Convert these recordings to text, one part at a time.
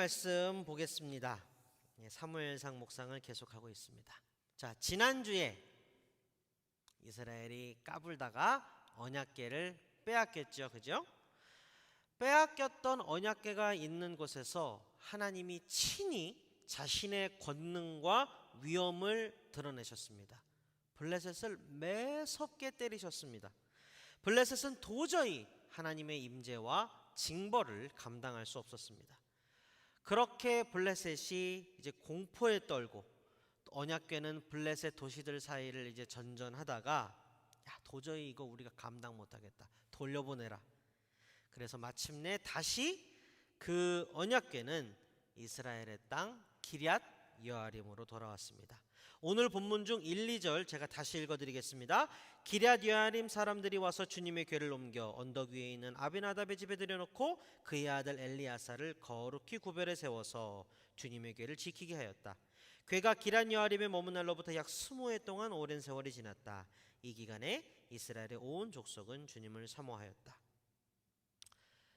말씀 보겠습니다. 사무엘상 묵상을 계속하고 있습니다. 자, 지난주에 이스라엘이 까불다가 언약궤를 빼앗겼죠. 그죠? 빼앗겼던 언약궤가 있는 곳에서 하나님이 친히 자신의 권능과 위엄을 드러내셨습니다. 블레셋을 매섭게 때리셨습니다. 블레셋은 도저히 하나님의 임재와 징벌을 감당할 수 없었습니다. 그렇게 블레셋이 이제 공포에 떨고 언약궤는 블레셋 도시들 사이를 이제 전전하다가 도저히 이거 우리가 감당 못하겠다, 돌려보내라. 그래서 마침내 다시 그 언약궤는 이스라엘의 땅 기럇 여아림으로 돌아왔습니다. 오늘 본문 중 1, 2절 제가 다시 읽어드리겠습니다. 기럇 여아림 사람들이 와서 주님의 궤를 옮겨 언덕 위에 있는 아비나답의 집에 들여놓고 그의 아들 엘리야사를 거룩히 구별해 세워서 주님의 궤를 지키게 하였다. 궤가 기럇 여아림에 머문 날로부터 약 20해 동안 오랜 세월이 지났다. 이 기간에 이스라엘의 온 족속은 주님을 사모하였다.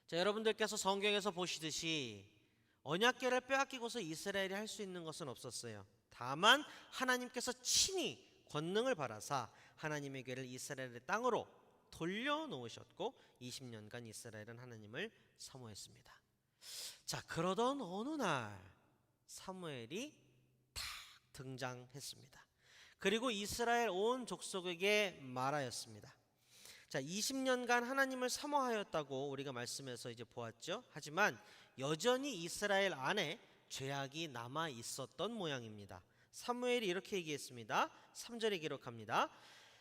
자, 여러분들께서 성경에서 보시듯이 언약궤를 빼앗기고서 이스라엘이 할 수 있는 것은 없었어요. 다만 하나님께서 친히 권능을 바라사 하나님의 궤를 이스라엘의 땅으로 돌려놓으셨고 20년간 이스라엘은 하나님을 사모했습니다. 자, 그러던 어느 날 사무엘이 탁 등장했습니다. 그리고 이스라엘 온 족속에게 말하였습니다. 자, 20년간 하나님을 사모하였다고 우리가 말씀에서 이제 보았죠. 하지만 여전히 이스라엘 안에 죄악이 남아 있었던 모양입니다. 사무엘이 이렇게 얘기했습니다. 3절에 기록합니다.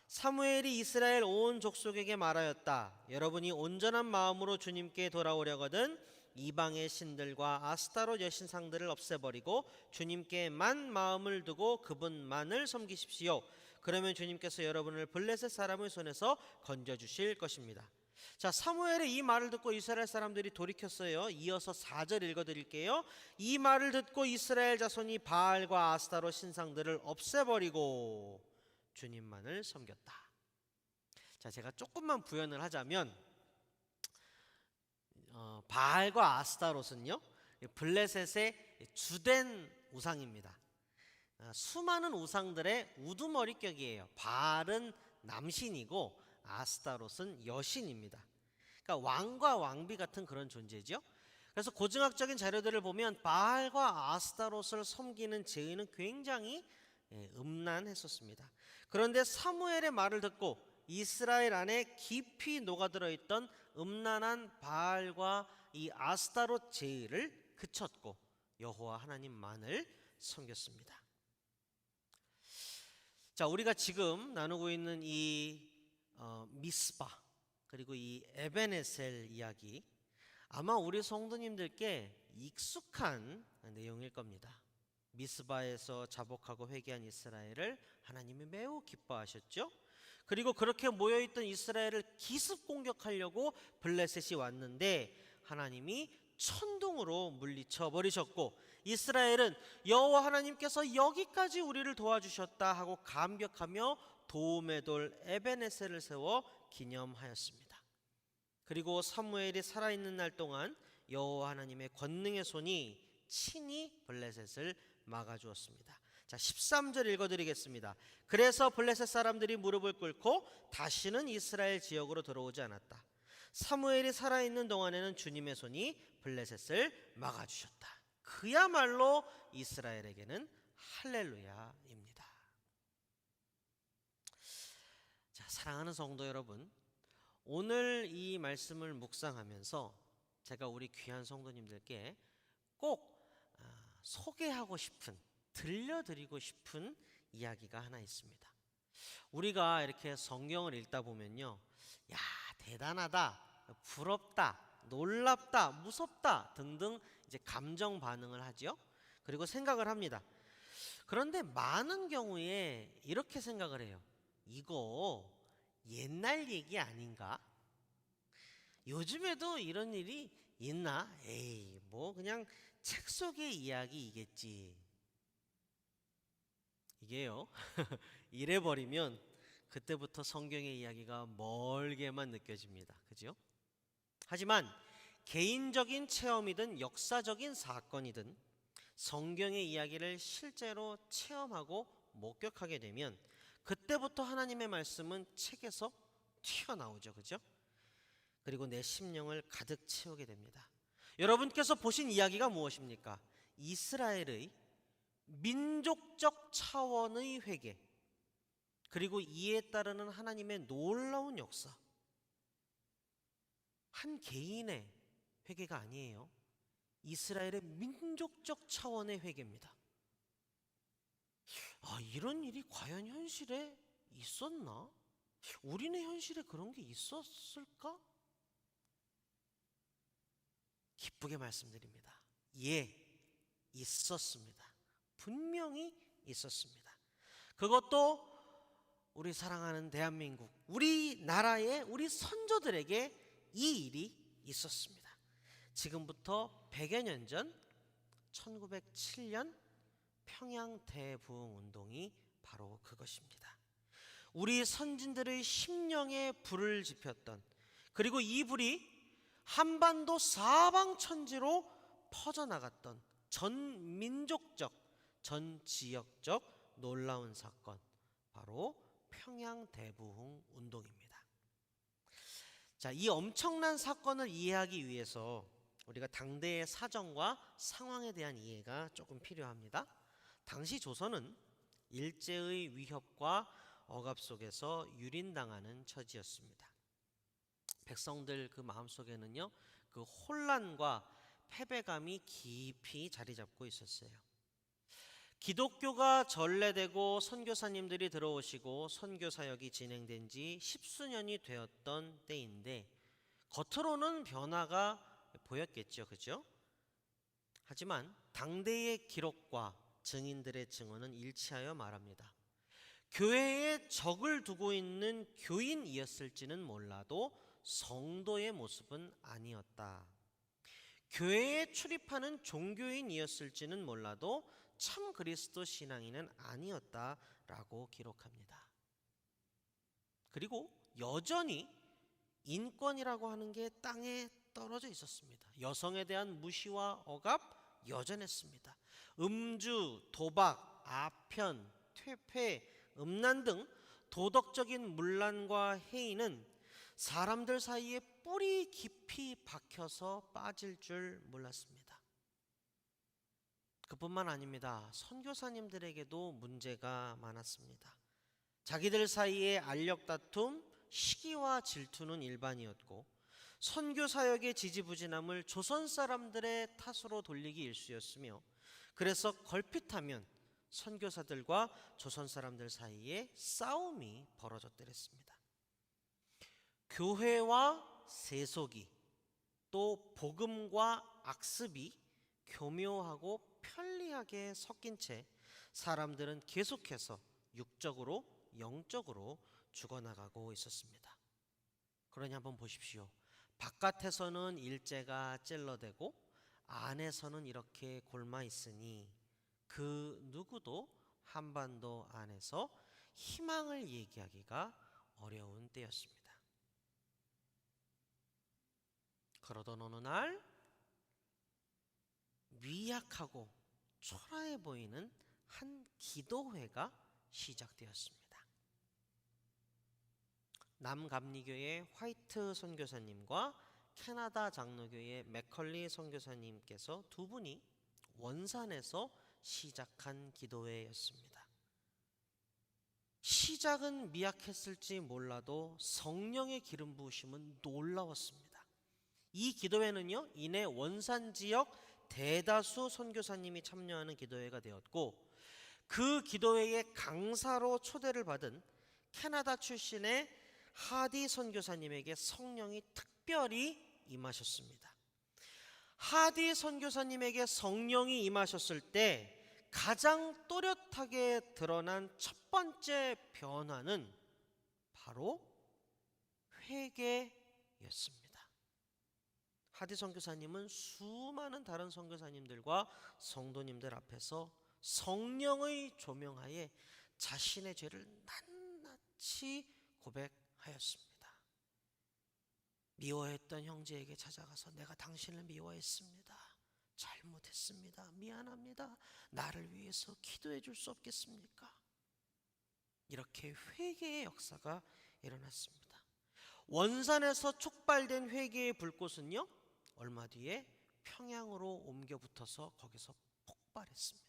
사무엘이 이스라엘 온 족속에게 말하였다. 여러분이 온전한 마음으로 주님께 돌아오려거든 이방의 신들과 아스타롯 여신상들을 없애버리고 주님께만 마음을 두고 그분만을 섬기십시오. 그러면 주님께서 여러분을 블레셋 사람의 손에서 건져주실 것입니다. 자, 사무엘의 이 말을 듣고 이스라엘 사람들이 돌이켰어요. 이어서 4절 읽어드릴게요. 이 말을 듣고 이스라엘 자손이 바알과 아스타롯 신상들을 없애버리고 주님만을 섬겼다. 자, 제가 조금만 부연을 하자면 바알과 아스타롯은요 블레셋의 주된 우상입니다. 수많은 우상들의 우두머리격이에요. 바알은 남신이고 아스타롯은 여신입니다. 그러니까 왕과 왕비 같은 그런 존재죠. 그래서 고증학적인 자료들을 보면 바알과 아스타롯을 섬기는 죄는 굉장히 음란했었습니다. 그런데 사무엘의 말을 듣고 이스라엘 안에 깊이 녹아들어 있던 음란한 바알과 이 아스타롯 죄를 그쳤고 여호와 하나님만을 섬겼습니다. 자, 우리가 지금 나누고 있는 이 미스바 그리고 이 에벤에셀 이야기 아마 우리 성도님들께 익숙한 내용일 겁니다. 미스바에서 자복하고 회개한 이스라엘을 하나님이 매우 기뻐하셨죠. 그리고 그렇게 모여있던 이스라엘을 기습 공격하려고 블레셋이 왔는데 하나님이 천둥으로 물리쳐 버리셨고 이스라엘은 여호와 하나님께서 여기까지 우리를 도와주셨다 하고 감격하며 도움의 돌 에벤에셀을 세워 기념하였습니다. 그리고 사무엘이 살아있는 날 동안 여호와 하나님의 권능의 손이 친히 블레셋을 막아주었습니다. 자, 13절 읽어드리겠습니다. 그래서 블레셋 사람들이 무릎을 꿇고 다시는 이스라엘 지역으로 들어오지 않았다. 사무엘이 살아있는 동안에는 주님의 손이 블레셋을 막아주셨다. 그야말로 이스라엘에게는 할렐루야입니다. 자, 사랑하는 성도 여러분, 오늘 이 말씀을 묵상하면서 제가 우리 귀한 성도님들께 꼭 소개하고 싶은, 들려드리고 싶은 이야기가 하나 있습니다. 우리가 이렇게 성경을 읽다 보면요, 야, 대단하다, 부럽다, 놀랍다, 무섭다 등등 이제 감정 반응을 하죠. 그리고 생각을 합니다. 그런데 많은 경우에 이렇게 생각을 해요. 이거 옛날 얘기 아닌가? 요즘에도 이런 일이 있나? 에이, 뭐 그냥 책 속의 이야기이겠지. 이게요 이래버리면 그때부터 성경의 이야기가 멀게만 느껴집니다. 그죠? 하지만 개인적인 체험이든 역사적인 사건이든 성경의 이야기를 실제로 체험하고 목격하게 되면 그때부터 하나님의 말씀은 책에서 튀어나오죠. 그죠? 그리고 내 심령을 가득 채우게 됩니다. 여러분께서 보신 이야기가 무엇입니까? 이스라엘의 민족적 차원의 회개, 그리고 이에 따르는 하나님의 놀라운 역사. 한 개인의 회개가 아니에요. 이스라엘의 민족적 차원의 회개입니다. 이런 일이 과연 현실에 있었나? 우리네 현실에 그런 게 있었을까? 기쁘게 말씀드립니다. 예, 있었습니다. 분명히 있었습니다. 그것도 우리 사랑하는 대한민국, 우리나라의 우리 선조들에게 이 일이 있었습니다. 지금부터 100여 년 전 1907년 평양 대부흥 운동이 바로 그것입니다. 우리 선진들의 심령에 불을 지폈던, 그리고 이 불이 한반도 사방천지로 퍼져나갔던 전 민족적, 전 지역적 놀라운 사건, 바로 평양 대부흥 운동입니다. 자, 이 엄청난 사건을 이해하기 위해서 우리가 당대의 사정과 상황에 대한 이해가 조금 필요합니다. 당시 조선은 일제의 위협과 억압 속에서 유린당하는 처지였습니다. 백성들 그 마음속에는요, 그 혼란과 패배감이 깊이 자리 잡고 있었어요. 기독교가 전래되고 선교사님들이 들어오시고 선교 사역이 진행된 지 십수년이 되었던 때인데 겉으로는 변화가 보였겠죠. 그죠? 하지만 당대의 기록과 증인들의 증언은 일치하여 말합니다. 교회에 적을 두고 있는 교인이었을지는 몰라도 성도의 모습은 아니었다. 교회에 출입하는 종교인이었을지는 몰라도 참 그리스도 신앙인은 아니었다라고 기록합니다. 그리고 여전히 인권이라고 하는 게 땅에 떨어져 있었습니다. 여성에 대한 무시와 억압 여전했습니다. 음주, 도박, 아편, 퇴폐, 음란 등 도덕적인 문란과 해이는 사람들 사이에 뿌리 깊이 박혀서 빠질 줄 몰랐습니다. 그뿐만 아닙니다. 선교사님들에게도 문제가 많았습니다. 자기들 사이에 알력 다툼, 시기와 질투는 일반이었고 선교 사역의 지지부진함을 조선 사람들의 탓으로 돌리기 일쑤였으며, 그래서 걸핏하면 선교사들과 조선 사람들 사이에 싸움이 벌어졌더랬습니다. 교회와 세속이, 또 복음과 악습이 교묘하고 편리하게 섞인 채 사람들은 계속해서 육적으로 영적으로 죽어나가고 있었습니다. 그러니 한번 보십시오. 바깥에서는 일제가 찔러대고 안에서는 이렇게 골마 있으니 그 누구도 한반도 안에서 희망을 얘기하기가 어려운 때였습니다. 그러던 어느 날 미약하고 초라해 보이는 한 기도회가 시작되었습니다. 남감리교의 화이트 선교사님과 캐나다 장로교의 맥컬리 선교사님께서 두 분이 원산에서 시작한 기도회였습니다. 시작은 미약했을지 몰라도 성령의 기름 부으심은 놀라웠습니다. 이 기도회는요, 이내 원산 지역 대다수 선교사님이 참여하는 기도회가 되었고, 그 기도회의 강사로 초대를 받은 캐나다 출신의 하디 선교사님에게 성령이 특별히 임하셨습니다. 하디 선교사님에게 성령이 임하셨을 때 가장 또렷하게 드러난 첫 번째 변화는 바로 회개였습니다. 하디 선교사님은 수많은 다른 선교사님들과 성도님들 앞에서 성령의 조명하에 자신의 죄를 낱낱이 고백하였습니다. 미워했던 형제에게 찾아가서 내가 당신을 미워했습니다. 잘못했습니다. 미안합니다. 나를 위해서 기도해 줄 수 없겠습니까? 이렇게 회개의 역사가 일어났습니다. 원산에서 촉발된 회개의 불꽃은요, 얼마 뒤에 평양으로 옮겨 붙어서 거기서 폭발했습니다.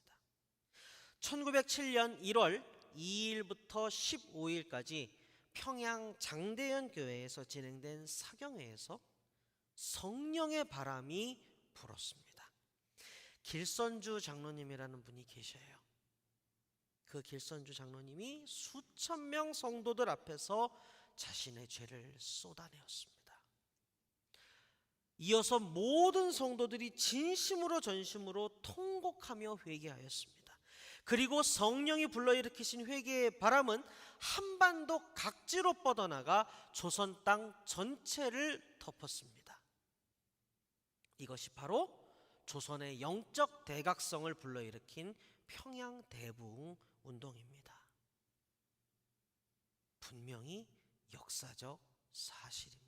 1907년 1월 2일부터 15일까지 평양 장대현 교회에서 진행된 사경회에서 성령의 바람이 불었습니다. 길선주 장로님이라는 분이 계셔요. 그 길선주 장로님이 수천 명 성도들 앞에서 자신의 죄를 쏟아내었습니다. 이어서 모든 성도들이 진심으로 전심으로 통곡하며 회개하였습니다. 그리고 성령이 불러일으키신 회개의 바람은 한반도 각지로 뻗어나가 조선 땅 전체를 덮었습니다. 이것이 바로 조선의 영적 대각성을 불러일으킨 평양 대부흥 운동입니다. 분명히 역사적 사실입니다.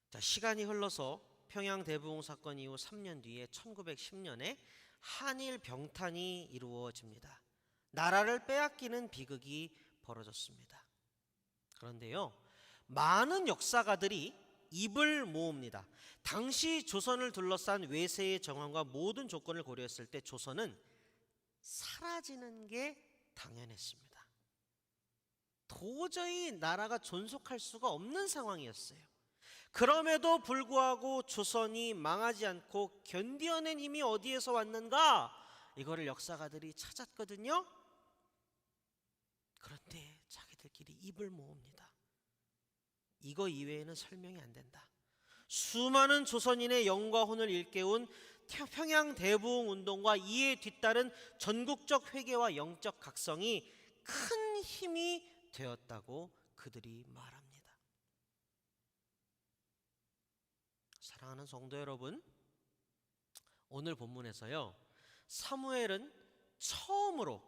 자, 시간이 흘러서 평양 대부흥 사건 이후 3년 뒤에 1910년에 한일 병탄이 이루어집니다. 나라를 빼앗기는 비극이 벌어졌습니다. 그런데요, 많은 역사가들이 입을 모읍니다. 당시 조선을 둘러싼 외세의 정황과 모든 조건을 고려했을 때 조선은 사라지는 게 당연했습니다. 도저히 나라가 존속할 수가 없는 상황이었어요. 그럼에도 불구하고 조선이 망하지 않고 견디어낸 힘이 어디에서 왔는가? 이거를 역사가들이 찾았거든요. 그런데 자기들끼리 입을 모읍니다. 이거 이외에는 설명이 안 된다. 수많은 조선인의 영과 혼을 일깨운 평양 대부흥 운동과 이에 뒤따른 전국적 회개와 영적 각성이 큰 힘이 되었다고 그들이 말합니다. 사랑하는 성도 여러분, 오늘 본문에서요, 사무엘은 처음으로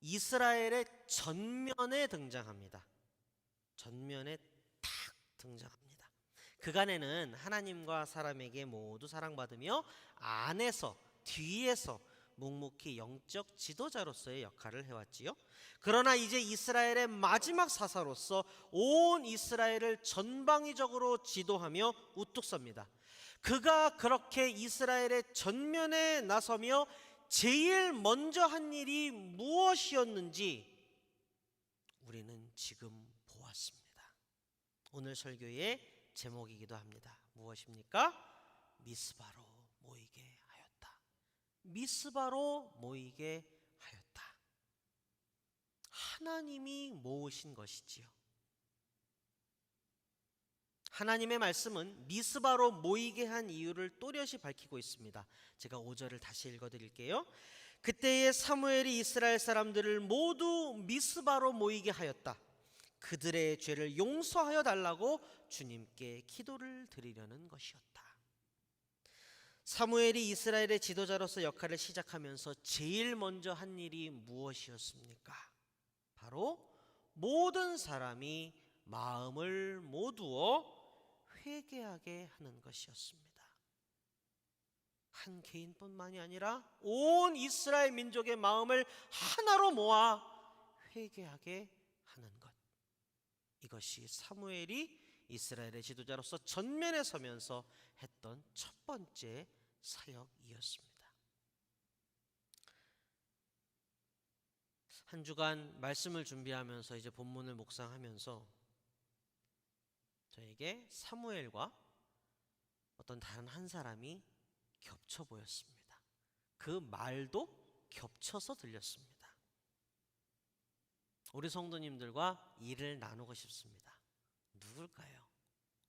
이스라엘의 전면에 등장합니다. 전면에 탁 등장합니다. 그간에는 하나님과 사람에게 모두 사랑받으며 안에서 뒤에서 묵묵히 영적 지도자로서의 역할을 해왔지요. 그러나 이제 이스라엘의 마지막 사사로서 온 이스라엘을 전방위적으로 지도하며 우뚝 섭니다. 그가 그렇게 이스라엘의 전면에 나서며 제일 먼저 한 일이 무엇이었는지 우리는 지금 보았습니다. 오늘 설교의 제목이기도 합니다. 무엇입니까? 미스바로 모이게 하였다. 미스바로 모이게 하였다. 하나님이 모으신 것이지요. 하나님의 말씀은 미스바로 모이게 한 이유를 또렷이 밝히고 있습니다. 제가 5절을 다시 읽어드릴게요. 그때에 사무엘이 이스라엘 사람들을 모두 미스바로 모이게 하였다. 그들의 죄를 용서하여 달라고 주님께 기도를 드리려는 것이었다. 사무엘이 이스라엘의 지도자로서 역할을 시작하면서 제일 먼저 한 일이 무엇이었습니까? 바로 모든 사람이 마음을 모두어 회개하게 하는 것이었습니다. 한 개인뿐만이 아니라 온 이스라엘 민족의 마음을 하나로 모아 회개하게 하는 것. 이것이 사무엘이 이스라엘의 지도자로서 전면에 서면서 했던 첫 번째 사역이었습니다. 한 주간 말씀을 준비하면서 이제 본문을 묵상하면서 저에게 사무엘과 어떤 다른 한 사람이 겹쳐 보였습니다. 그 말도 겹쳐서 들렸습니다. 우리 성도님들과 일을 나누고 싶습니다. 누굴까요?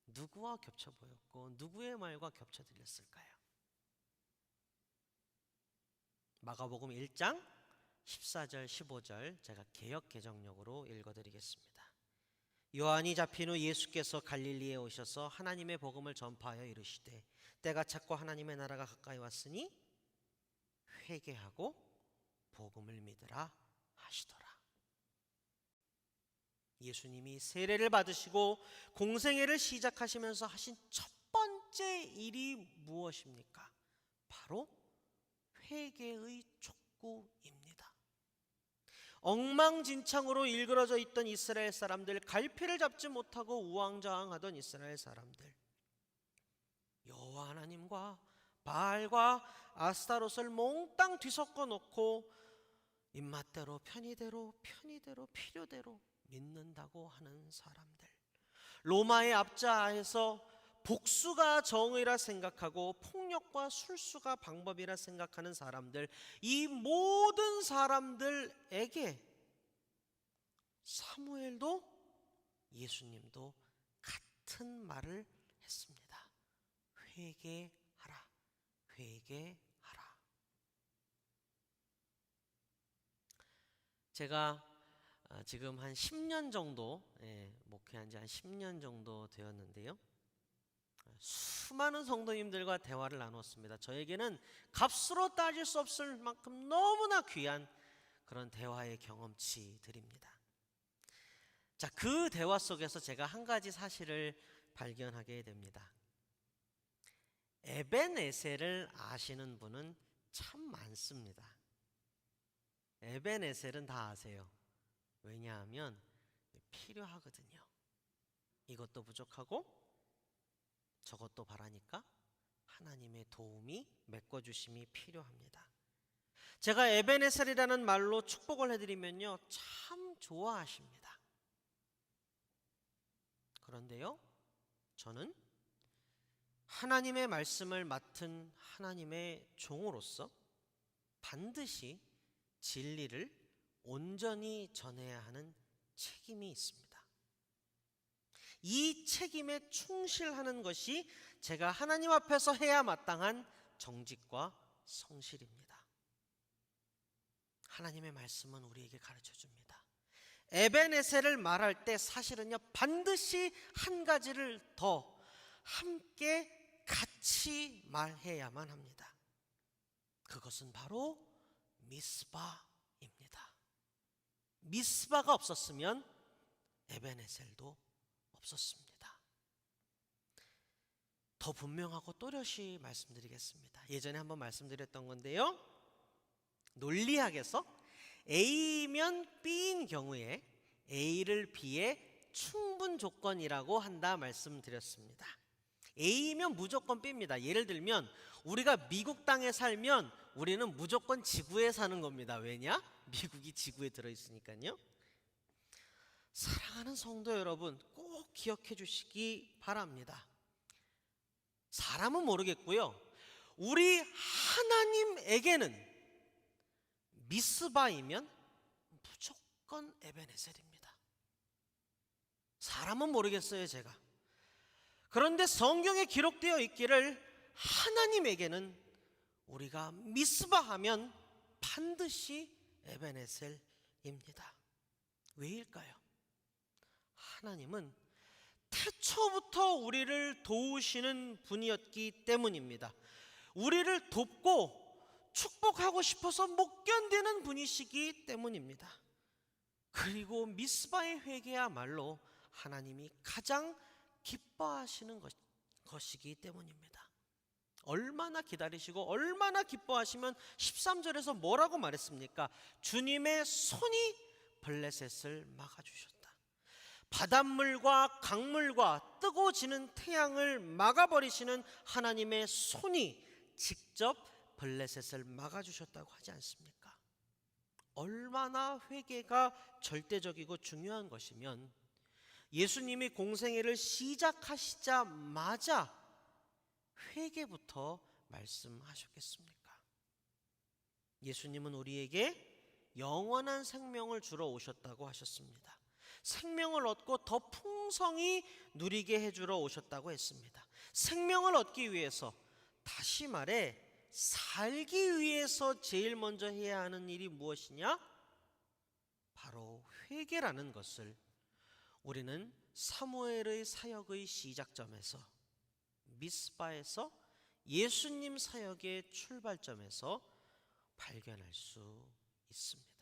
누구와 겹쳐 보였고 누구의 말과 겹쳐 들렸을까요? 마가복음 1장 14절 15절 제가 개역 개정역으로 읽어드리겠습니다. 요한이 잡힌 후 예수께서 갈릴리에 오셔서 하나님의 복음을 전파하여 이르시되 때가 찼고 하나님의 나라가 가까이 왔으니 회개하고 복음을 믿으라 하시더라. 예수님이 세례를 받으시고 공생애를 시작하시면서 하신 첫 번째 일이 무엇입니까? 바로 회개의 촉구입니다. 엉망진창으로 일그러져 있던 이스라엘 사람들, 갈피를 잡지 못하고 우왕좌왕하던 이스라엘 사람들, 여호와 하나님과 바알과 아스타롯을 몽땅 뒤섞어 놓고 입맛대로 편의대로 필요대로 믿는다고 하는 사람들, 로마의 압자하에서 복수가 정의라 생각하고 폭력과 술수가 방법이라 생각하는 사람들, 이 모든 사람들에게 사무엘도 예수님도 같은 말을 했습니다. 회개하라, 회개하라. 제가 지금 한 10년 정도 목회한 지 한 10년 정도 되었는데요, 수많은 성도님들과 대화를 나눴습니다. 저에게는 값으로 따질 수 없을 만큼 너무나 귀한 그런 대화의 경험치들입니다. 자, 그 대화 속에서 제가 한 가지 사실을 발견하게 됩니다. 에벤에셀을 아시는 분은 참 많습니다. 에벤에셀은 다 아세요. 왜냐하면 필요하거든요. 이것도 부족하고 저것도 바라니까 하나님의 도움이 메꿔주심이 필요합니다. 제가 에벤에셀이라는 말로 축복을 해드리면요, 참 좋아하십니다. 그런데요, 저는 하나님의 말씀을 맡은 하나님의 종으로서 반드시 진리를 온전히 전해야 하는 책임이 있습니다. 이 책임에 충실하는 것이 제가 하나님 앞에서 해야 마땅한 정직과 성실입니다. 하나님의 말씀은 우리에게 가르쳐 줍니다. 에벤에셀을 말할 때 사실은요, 반드시 한 가지를 더 함께 같이 말해야만 합니다. 그것은 바로 미스바입니다. 미스바가 없었으면 에벤에셀도 없었습니다. 더 분명하고 또렷이 말씀드리겠습니다. 예전에 한번 말씀드렸던 건데요, 논리학에서 A면 B인 경우에 A를 B의 충분 조건이라고 한다 말씀드렸습니다. A면 무조건 B입니다. 예를 들면 우리가 미국 땅에 살면 우리는 무조건 지구에 사는 겁니다. 왜냐? 미국이 지구에 들어있으니까요. 사랑하는 성도 여러분, 꼭 기억해 주시기 바랍니다. 사람은 모르겠고요, 우리 하나님에게는 미스바이면 무조건 에벤에셀입니다. 사람은 모르겠어요, 제가. 그런데 성경에 기록되어 있기를 하나님에게는 우리가 미스바하면 반드시 에벤에셀입니다. 왜일까요? 하나님은 태초부터 우리를 도우시는 분이었기 때문입니다. 우리를 돕고 축복하고 싶어서 못 견디는 분이시기 때문입니다. 그리고 미스바의 회개야말로 하나님이 가장 기뻐하시는 것이기 때문입니다. 얼마나 기다리시고 얼마나 기뻐하시면 13절에서 뭐라고 말했습니까? 주님의 손이 블레셋을 막아주셨다. 바닷물과 강물과 뜨고 지는 태양을 막아버리시는 하나님의 손이 직접 블레셋을 막아주셨다고 하지 않습니까? 얼마나 회개가 절대적이고 중요한 것이면 예수님이 공생애를 시작하시자마자 회개부터 말씀하셨겠습니까? 예수님은 우리에게 영원한 생명을 주러 오셨다고 하셨습니다. 생명을 얻고 더 풍성히 누리게 해주러 오셨다고 했습니다. 생명을 얻기 위해서, 다시 말해 살기 위해서 제일 먼저 해야 하는 일이 무엇이냐? 바로 회개라는 것을 우리는 사무엘의 사역의 시작점에서, 미스바에서 예수님 사역의 출발점에서 발견할 수 있습니다.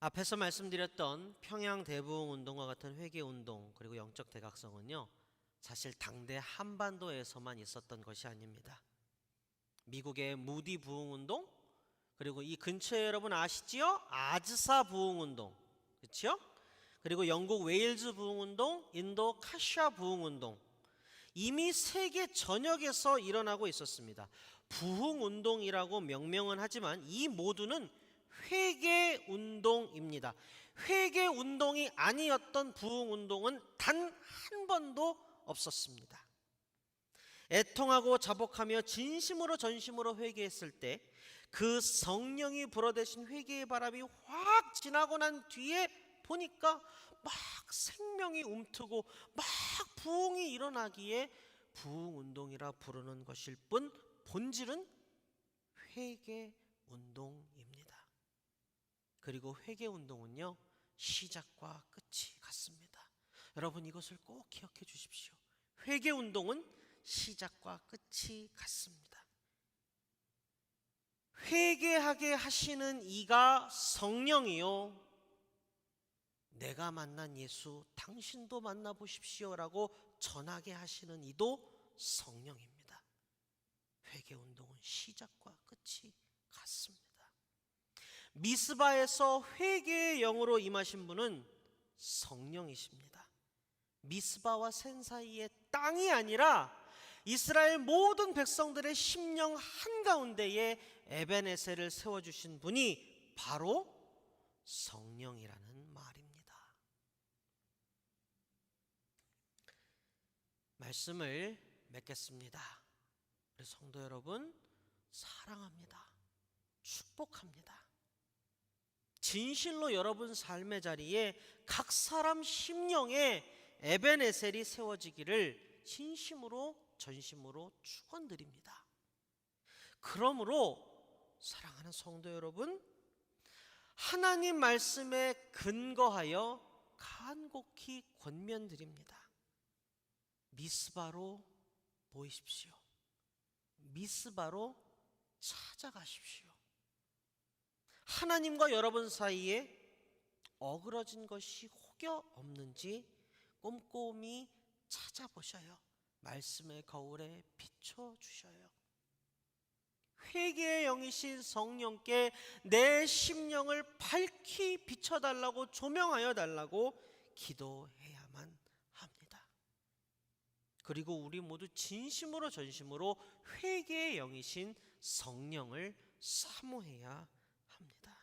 앞에서 말씀드렸던 평양 대부흥 운동과 같은 회개 운동 그리고 영적 대각성은요, 사실 당대 한반도에서만 있었던 것이 아닙니다. 미국의 무디 부흥 운동, 그리고 이 근처에 여러분 아시지요? 아즈사 부흥 운동, 그렇죠? 그리고 영국 웨일즈 부흥 운동, 인도 카샤 부흥 운동, 이미 세계 전역에서 일어나고 있었습니다. 부흥 운동이라고 명명은 하지만 이 모두는 회개 운동입니다. 회개 운동이 아니었던 부흥 운동은 단 한 번도 없었습니다. 애통하고 자복하며 진심으로 전심으로 회개했을 때 그 성령이 불어대신 회개의 바람이 확 지나고 난 뒤에 보니까 막 생명이 움트고 막 부흥이 일어나기에 부흥 운동이라 부르는 것일 뿐 본질은 회개 운동입니다. 그리고 회개 운동은요, 시작과 끝이 같습니다. 여러분 이것을 꼭 기억해 주십시오. 회개 운동은 시작과 끝이 같습니다. 회개하게 하시는 이가 성령이요, 내가 만난 예수 당신도 만나보십시오라고 전하게 하시는 이도 성령입니다. 회개 운동은 시작과 끝이 같습니다. 미스바에서 회개의 영으로 임하신 분은 성령이십니다. 미스바와 센 사이의 땅이 아니라 이스라엘 모든 백성들의 심령 한가운데에 에베네셀을 세워주신 분이 바로 성령이라는 말입니다. 말씀을 맺겠습니다. 우리 성도 여러분, 사랑합니다. 축복합니다. 진실로 여러분 삶의 자리에 각 사람 심령에 에베네셀이 세워지기를 진심으로 전심으로 축원드립니다. 그러므로 사랑하는 성도 여러분, 하나님 말씀에 근거하여 간곡히 권면드립니다. 미스바로 모이십시오. 미스바로 찾아가십시오. 하나님과 여러분 사이에 어그러진 것이 혹여 없는지 꼼꼼히 찾아보셔요. 말씀의 거울에 비춰주셔요. 회개의 영이신 성령께 내 심령을 밝히 비춰달라고, 조명하여 달라고 기도해야만 합니다. 그리고 우리 모두 진심으로 전심으로 회개의 영이신 성령을 사모해야 합니다.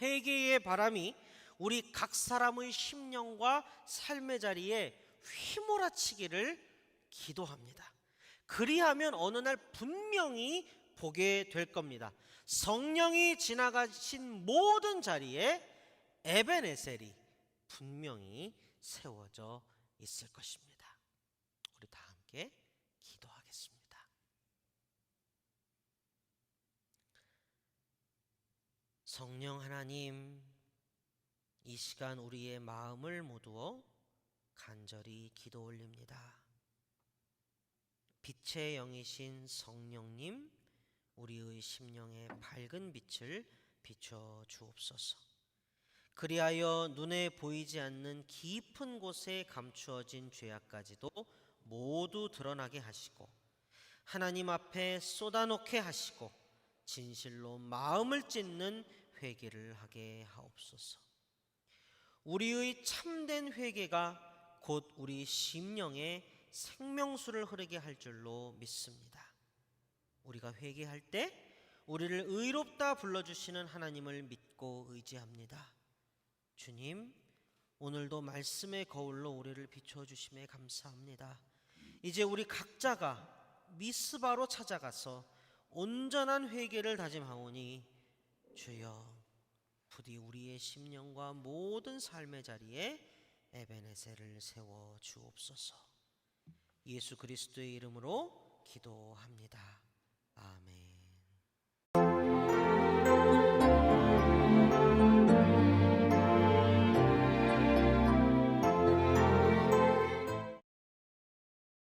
회개의 바람이 우리 각 사람의 심령과 삶의 자리에 휘몰아치기를 기도합니다. 그리하면 어느 날 분명히 보게 될 겁니다. 성령이 지나가신 모든 자리에 에베네셀이 분명히 세워져 있을 것입니다. 우리 다 함께 기도하겠습니다. 성령 하나님, 이 시간 우리의 마음을 모두어 간절히 기도 올립니다. 빛의 영이신 성령님, 우리의 심령에 밝은 빛을 비춰 주옵소서. 그리하여 눈에 보이지 않는 깊은 곳에 감추어진 죄악까지도 모두 드러나게 하시고 하나님 앞에 쏟아놓게 하시고 진실로 마음을 찢는 회개를 하게 하옵소서. 우리의 참된 회개가 곧 우리 심령에 생명수를 흐르게 할 줄로 믿습니다. 우리가 회개할 때 우리를 의롭다 불러주시는 하나님을 믿고 의지합니다. 주님, 오늘도 말씀의 거울로 우리를 비춰주심에 감사합니다. 이제 우리 각자가 미스바로 찾아가서 온전한 회개를 다짐하오니 주여, 부디 우리의 심령과 모든 삶의 자리에 에베네셀을 세워 주옵소서. 예수 그리스도의 이름으로 기도합니다. 아멘.